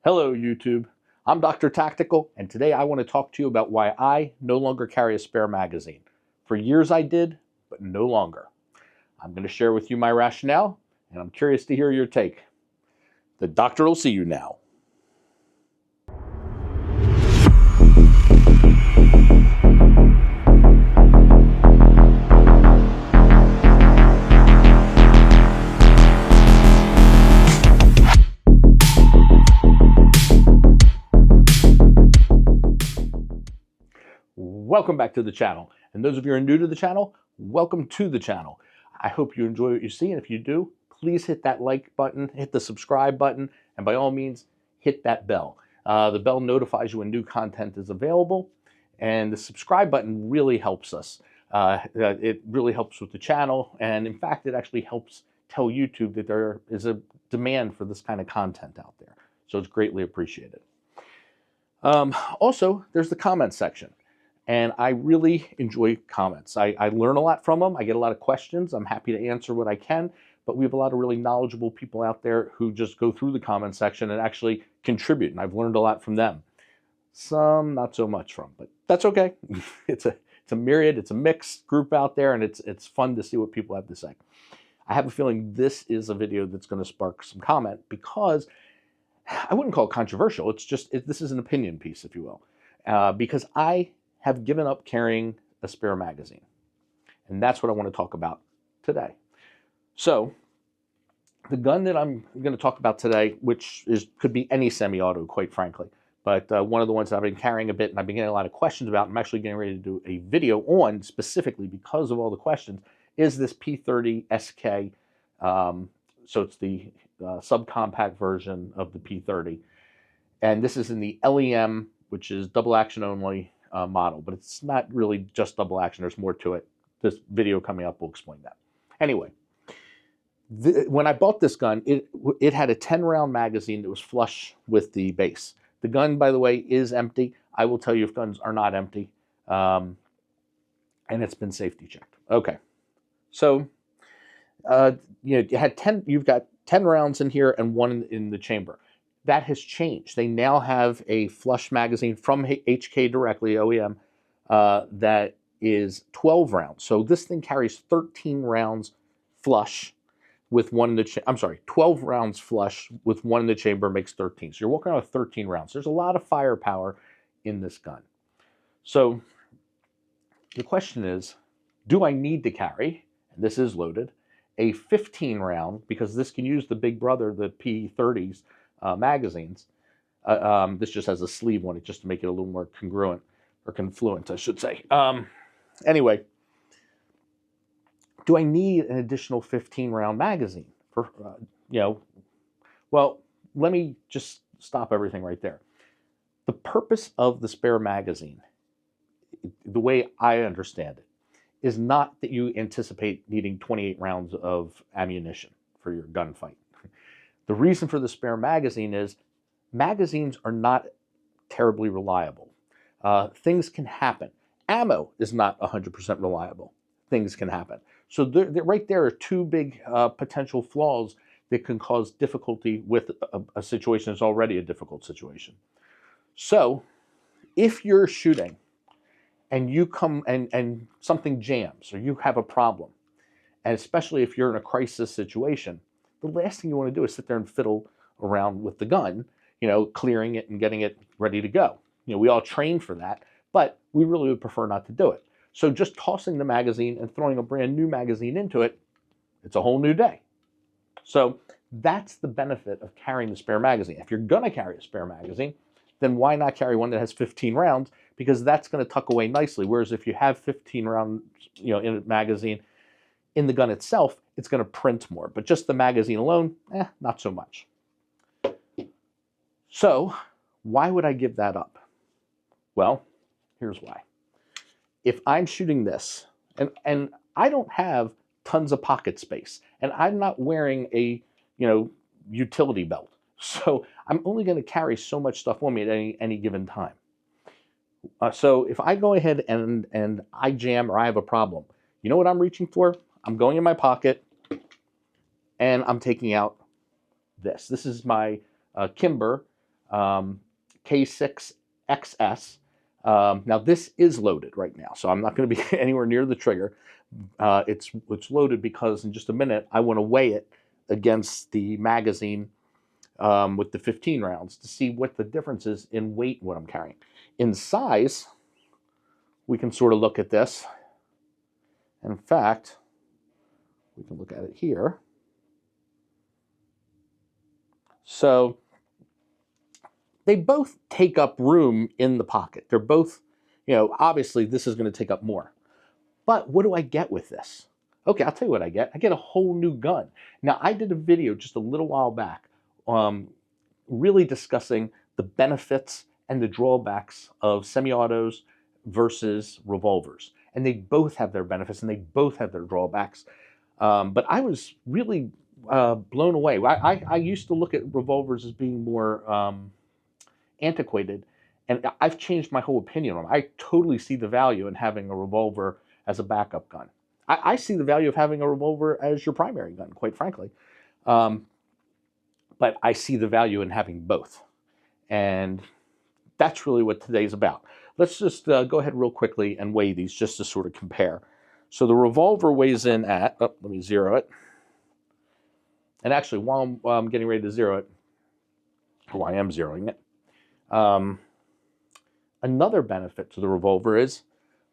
Hello YouTube, I'm Dr. Tactical, and today I want to talk to you about why I no longer carry a spare magazine. For years I did, but no longer. I'm going to share with you my rationale, and I'm curious to hear your take. The doctor will see you now. Welcome back to the channel. And those of you who are new to the channel, welcome to the channel. I hope you enjoy what you see, and if you do, please hit that like button, hit the subscribe button, and by all means, hit that bell. The bell notifies you when new content is available, and the subscribe button really helps us. It really helps with the channel, and in fact, it actually helps tell YouTube that there is a demand for this kind of content out there. So it's greatly appreciated. Also, there's the comment section. And I really enjoy comments. I learn a lot from them. I get a lot of questions. I'm happy to answer what I can, but we have a lot of really knowledgeable people out there who just go through the comment section and actually contribute, and I've learned a lot from them. Some not so much from, but that's okay. It's a myriad, it's a mixed group out there, and it's fun to see what people have to say. I have a feeling this is a video that's going to spark some comment because I wouldn't call it controversial. It's just, this is an opinion piece, if you will, because I have given up carrying a spare magazine. And that's what I want to talk about today. So the gun that I'm going to talk about today, which could be any semi-auto, quite frankly, but one of the ones that I've been carrying a bit and I've been getting a lot of questions about, I'm actually getting ready to do a video on specifically because of all the questions, is this P30 SK. So it's the subcompact version of the P30. And this is in the LEM, which is double action only, model, but it's not really just double action. There's more to it. This video coming up will explain that. Anyway, when I bought this gun, it had a 10-round magazine that was flush with the base. The gun, by the way, is empty. I will tell you if guns are not empty, and it's been safety checked. Okay, so you had you've got 10 rounds in here and one in the chamber. That has changed. They now have a flush magazine from HK directly, OEM, that is 12 rounds. So this thing carries 13 rounds flush with one in the I'm sorry, 12 rounds flush with one in the chamber makes 13. So you're walking around with 13 rounds. There's a lot of firepower in this gun. So the question is, do I need to carry, and this is loaded, a 15 round, because this can use the big brother, the P30s, magazines. This just has a sleeve on it just to make it a little more congruent, or confluent, I should say. Anyway, do I need an additional 15-round magazine? For well, let me just stop everything right there. The purpose of the spare magazine, the way I understand it, is not that you anticipate needing 28 rounds of ammunition for your gunfight. The reason for the spare magazine is magazines are not terribly reliable. Things can happen. Ammo is not 100% reliable. Things can happen. So right there are two big potential flaws that can cause difficulty with a situation that's already a difficult situation. So if you're shooting and you come and something jams or you have a problem, and especially if you're in a crisis situation, the last thing you want to do is sit there and fiddle around with the gun, clearing it and getting it ready to go. We all train for that, but we really would prefer not to do it. So just tossing the magazine and throwing a brand new magazine into it, it's a whole new day. So that's the benefit of carrying the spare magazine. If you're going to carry a spare magazine, then why not carry one that has 15 rounds? Because that's going to tuck away nicely. Whereas if you have 15 rounds, in a magazine, in the gun itself, it's going to print more. But just the magazine alone, not so much. So why would I give that up? Well, here's why. If I'm shooting this, and I don't have tons of pocket space, and I'm not wearing a utility belt, so I'm only going to carry so much stuff on me at any given time. So if I go ahead and I jam or I have a problem, you know what I'm reaching for? I'm going in my pocket and I'm taking out this. This is my Kimber K6XS. Now this is loaded right now, so I'm not going to be anywhere near the trigger. It's loaded because in just a minute I want to weigh it against the magazine with the 15 rounds to see what the difference is in weight, what I'm carrying. In size, we can sort of look at this. In fact, we can look at it here. So they both take up room in the pocket. They're both, obviously this is going to take up more. But what do I get with this? Okay, I'll tell you what I get. I get a whole new gun. Now, I did a video just a little while back really discussing the benefits and the drawbacks of semi-autos versus revolvers. And they both have their benefits and they both have their drawbacks. But I was really blown away. I used to look at revolvers as being more antiquated, and I've changed my whole opinion on it. I totally see the value in having a revolver as a backup gun. I see the value of having a revolver as your primary gun, quite frankly. But I see the value in having both. And that's really what today's about. Let's just go ahead real quickly and weigh these just to sort of compare. So the revolver weighs in at, let me zero it. And actually, while I'm getting ready to zero it, or I am zeroing it, another benefit to the revolver is,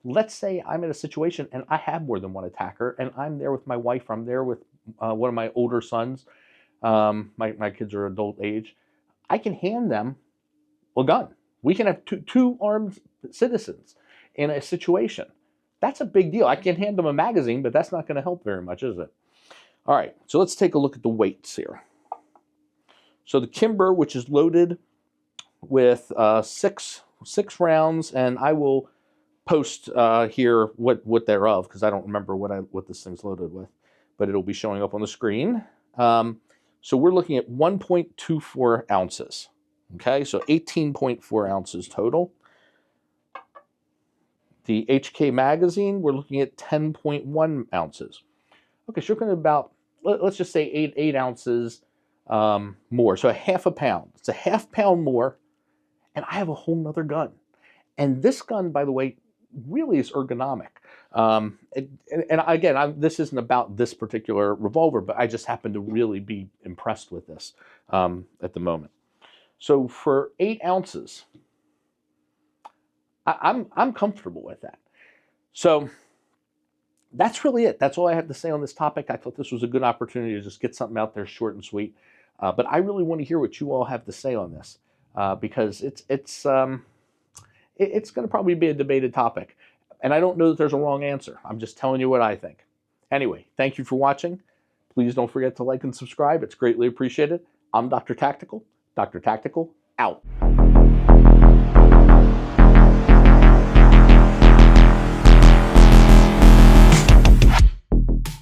let's say I'm in a situation and I have more than one attacker, and I'm there with my wife, I'm there with one of my older sons, my kids are adult age, I can hand them a gun. We can have two armed citizens in a situation. That's a big deal. I can hand them a magazine, but that's not going to help very much, is it? All right, so let's take a look at the weights here. So the Kimber, which is loaded with six rounds, and I will post here what they're of, because I don't remember what this thing's loaded with, but it'll be showing up on the screen. So we're looking at 1.24 ounces. Okay, so 18.4 ounces total. The HK magazine, we're looking at 10.1 ounces. Okay, so you're looking at about, let's just say 8 ounces more, so a half a pound. It's a half pound more, and I have a whole nother gun. And this gun, by the way, really is ergonomic. And again, this isn't about this particular revolver, but I just happen to really be impressed with this at the moment. So for 8 ounces, I'm comfortable with that. So that's really it. That's all I have to say on this topic. I thought this was a good opportunity to just get something out there short and sweet. But I really want to hear what you all have to say on this because it's going to probably be a debated topic. And I don't know that there's a wrong answer. I'm just telling you what I think. Anyway, thank you for watching. Please don't forget to like and subscribe. It's greatly appreciated. I'm Dr. Tactical. Dr. Tactical, out.